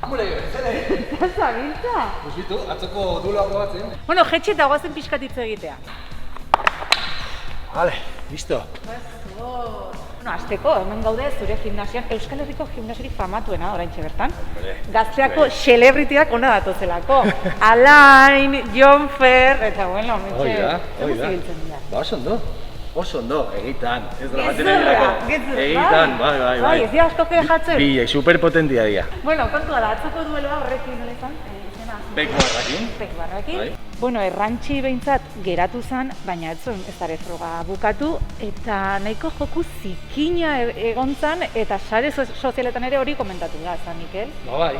Amule, zere? Zabiltza? Busitu, atzoko duela probatzen. Bueno, jetxe eta guazen pixkatitze egitea. Vale, listo. Bueno, azteko, hemen gaude zure gimnasian, Euskal Herriko gimnasiarik famatuena oraintxe bertan. Gazteako celebrityak ona datozelako. Alain, Jonfer, eta bueno, Oida. Ba, oso ondo, egitan. Ez da baten gezurra. Egitan, bai. Bai, ez dira askoke jatzen. Bi, superpotentia dira. Bueno, kontua da, atzoko dueloa horrekin nola izan? Bek barrakin. Bai. Bueno, errantxi behintzat geratu zen, baina ez zuen ez dara froga bukatu, eta nahiko joku zikina egon zen, eta sare sozialetan ere hori komentatu da, zan, Mikel? Ba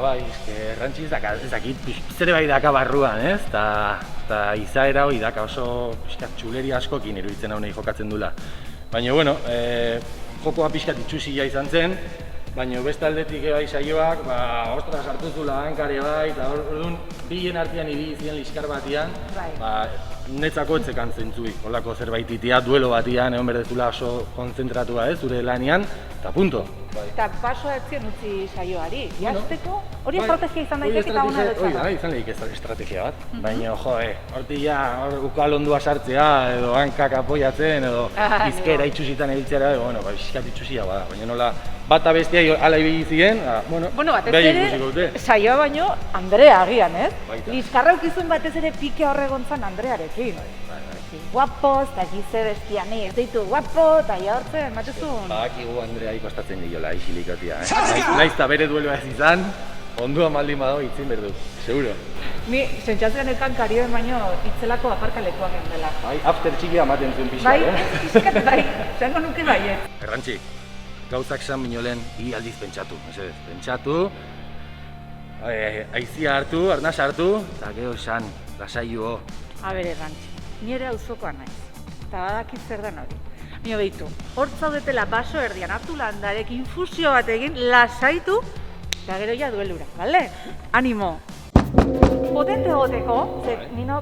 bai, eske errantxi ez dakit, zere bai daka barruan, ez? Eta izaera hori daka oso pixkat txuleri askokin iruditzen hau nahi jokatzen dula. Baina, bueno, jokoa pixkat itxusia izan zen, baina beste aldetik bai saioak, ostras, hartu zula hankare bai, eta orduan bien artean ibili ziren liskar batian, netzako etzekan zentzuik, holako zerbait itia, duelo batian, egon berdezula oso konzentratua zure lanian, eta punto. Eta pasoa etzien utzi saioari, jazteko, hori estrategia izan daiteke eta hona dut zara? Izan daiteke estrategia bat, baina hortik ukal ondua sartzea, edo hankak apoiatzen, edo izkera itxusitan ebiltzera, pixkat itxusia bada, baina nola bata bestia ala ibili ziren, bueno, batez ere, saioa baino Andrea agian, ez? Liskarra ukizun batez ere pike horregon zan Andrearekin. Guapo, eta gize bestiani, ez ditu guapo, eta jaurtzen, matezun. Badakigu Andrea ikostatzen diola isilikotia, Naiz eta bere duelo ez izan, onduan baldin badago itzin berdu, seguro. Ni, sentsazioan ekan Kariben baino itzelako aparkalekuak gendela. Bai, after txikia ematen zuen pixka, pixkat bai, zango nuke baiet. Errantxi, gauzak esan minolen hi aldiz pentsatu, pentsatu, aizia hartu, arnaz hartu, eta gero esan, lasaio. A ber, Errantxi, nire auzokoa naiz, eta badakit zer den hori. Baina behitu, hor zaudetela baso erdian hartu landarek infusio bat egin, lasaitu, eta gero ja duelura, bale? Animo! Potente egoteko, nino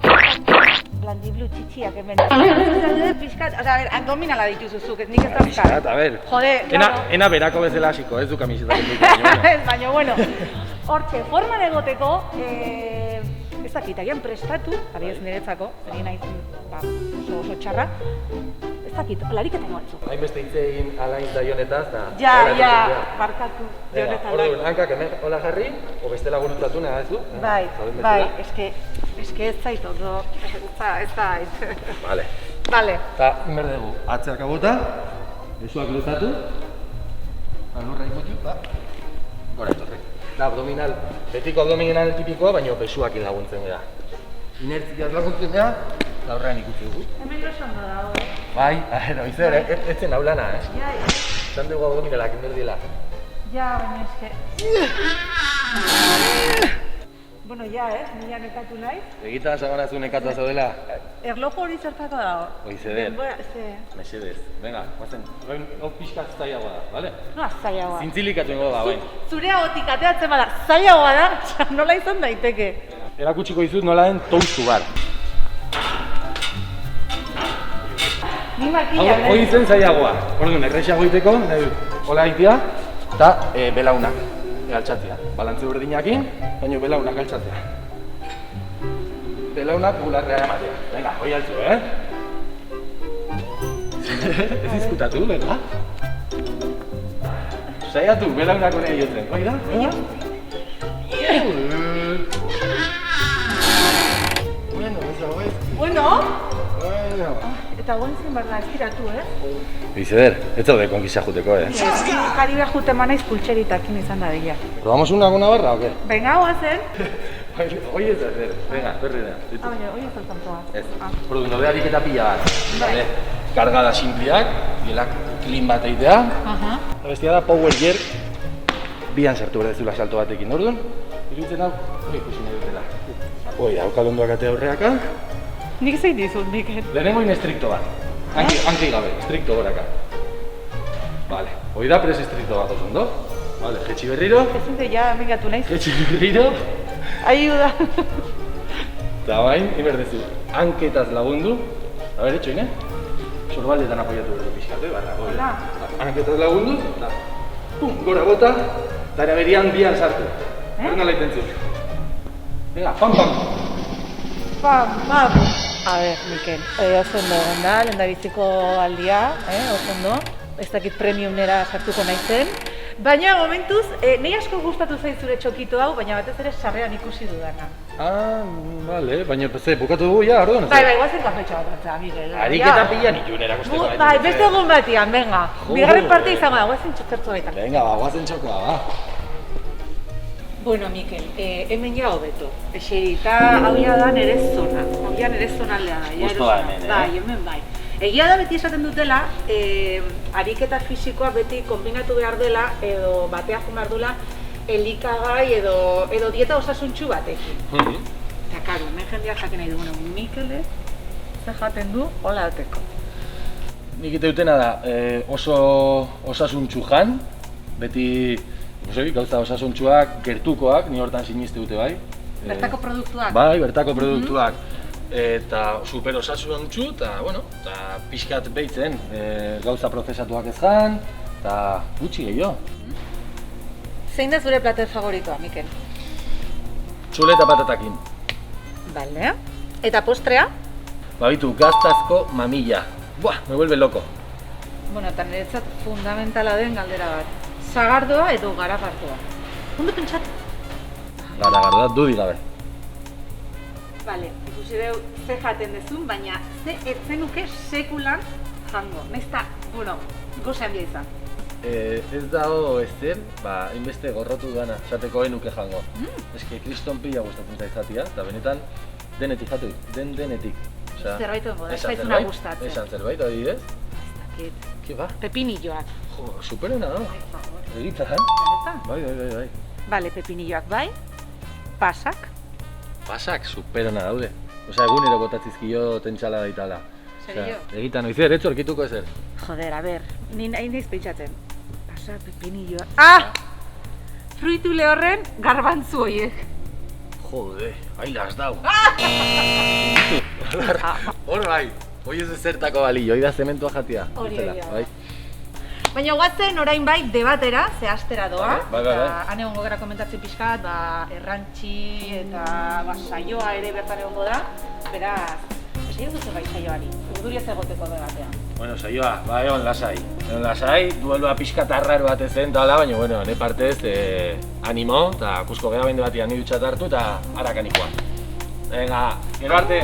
blandiblu txitxiak hemen. Piskat, a ber, abdominala dituzuzuk, ez nik ez dauzkar. Piskat, a ber, ena berako bezala hasiko, ez du kamisetak ez, baina, bueno, hortxe, forman egoteko, ez dakit, agian prestatu, adibidez niretzako, zari nahi oso txarra, ez dakit, lariketen batzuk. Hainbeste hitz egin Alain da Jonetaz, da... Ja, barkatu, Jonetaz. Orduan, hankak hemen hola jarri, o bestela gurutatu nahi ez du? Bai, eske ez zait ondo, ez zait. Vale. Eta, inber dugu, atzeak abota, besuak luzatu, alurra ikutu, gora etorri. Da, abdominal, betiko abdominal tipikoa, baina besuakin laguntzen gara. Inertziaz laguntzen gara, eta horrean ikutu dugu. Hemen oso ondo dago, Bai, izan, ez zen hau lana, Zan dugu abdominalak inberdila. Ja, baina eske... Bueno, nila nekatu nahi. Egitan sabanazu nekatua zaudela. Erloju hori zertako dago. Oizeder. Mesedez. Venga, guazen. Hau pixkat zailagoa da, bale? Noa zailagoa? Zintzilikatu ingo da, bain. Zure agotik ateatzen bada, zailagoa da, nola izan daiteke. Erakutsiko dizut nola den toustu bar. Ni makila, hori zen zailagoa. Orduan, errexago iteko, nahi dut, hola haitia, eta belaunak. Galtzatzea. Balantze berdinakin, baina belaunak galtzatzea. Belaunak bularrea ematea. Venga, hoi altzu, Ez izkutatu, venga. Saiatu, belaunak hori jotzen. Hoi da, venga. Bueno? Eta guen zin barra estiratu, Bizeder, ez zaude konkisa juteko, Karibe jute manaiz pultxeritakin izan da dira. ¿Probamos una barra o qué? Venga, guazen. Hoi ez da, venga, berri da. Baina, hoi ez altantoa. Ez, produkt nobearik eta pila bat. Kargada simpliak, bielak clean bat egitea. Eta bestia da Power Jerk, bian sartu berdezula salto batekin, orduan. Iruditzen hau, ikusi nahi dutela. Hoi, haukalondoak atea aurreaka. Nik zein dizut, Mikel? Lehenengo estricto bat. Hanki gabe, estricto goraka. Vale, hoi da pres estricto bat oso ondo. Vale, jetxi berriro. Ezinte, ja, mengatu naiz. Jetxi berriro. Ayuda. Eta bain, iberdezu, hanketaz lagundu. A ber, etxoin, Sorbaldetan apoiatu berdu pixkat, barra. Hanketaz lagundu, eta pum, gora bota, eta era berian bian sartu. Horren ala itentzu. Venga, pam, pam. Pam, pam. A ber, Mikel, oso ondo egon da, lehendabiziko aldia, oso ondo. Ez dakit premiumera sartuko naizen. Baina momentuz, nahi asko gustatu zait zure txokito hau, baina batez ere sarrean ikusi dudana. Ah, vale, baina bukatu dugu ja, orduan. Bai, guazen kafetxo bat hartzea, Mikel. Ariketa pila nituen erakusteko. Bai, beste egun batian, venga. Bigarren parte izango da, guazen txokertu baita. Venga, guazen txokoa, ba. Bueno, Mikel, hemen ja hobeto. Eserita, hau ja da nire zona. Hau ja nire zonaldea da. Gusto da hemen, Bai, hemen bai. Egia da beti esaten dutela, ariketa fisikoa beti kombinatu behar dela, edo batea jo behar dela, elikagai edo dieta osasuntsu batekin. Eta, karo, hemen jendeak jaten nahi duguna, Mikelek, ze jaten du, hola ateko. Nik ite dutena da, oso osasuntsu jan, beti gauza osasuntsuak, gertukoak, ni hortan siniste dute bai. Bertako produktuak? Bai, bertako produktuak. Eta super osasuntsu, eta, bueno, eta pixkat behitzen, gauza prozesatuak ez jan, eta gutxi gehiago. Zein da zure plater favoritoa, Mikel? Txule eta patatakin. Bale. Eta postrea? Babitu, gaztazko mamilla. Buah, me vuelve loco. Bueno, eta niretzat fundamentala den galdera bat. Sagardoa edo garagardoa. Ondo pentsatu? Garagardoa dudi gabe. Bale, ikusi deu ze jaten dezun, baina ze etzenuke sekulan jango. Naizta, bueno, goze handia izan. Ez dago ezen, hainbeste gorrotu dana, esateko enuke jango. Eske kriston pila gustatzen zait jatia, eta benetan denetik jatu, denetik. Zerbait egongo da, ez baizuna gustatzen. Esan zerbait, adibidez? Ez dakit. Ke ba? Pepinilloak. Jo, superena da. Ai, favor. Egitan? Benetan? Bai. Bale, pepinilloak bai, pasak. Pasak superena daude. Osea, egunero botatzizkio tentsala daitala. Serio? Egitan noizer, etxo orkituko ezer. Joder, a ber, ni nahi naiz pentsatzen. Pasak, pepinilloak. Ah! Fruitu lehorren garbantzu horiek. Jode, ailas dau. Hor bai, hoi ez ezertako balio, hoi da zementua jatia. Hori Bezala, egia da. bai. Baina guatzen orain bai debatera, zehaztera doa. Bai. Han egongo gara komentatzen pixkat, errantxi eta saioa ere bertan egongo da. Beraz, saio duzu gai saioari, urduriaz egoteko debatean. Bueno, saioa, egon lasai, duelua pixkat arraro bat ezen eta baina, bueno, ne partez, animo, eta kusko gara bende batian ni dutxat hartu eta harakanikoa. Venga, gero arte!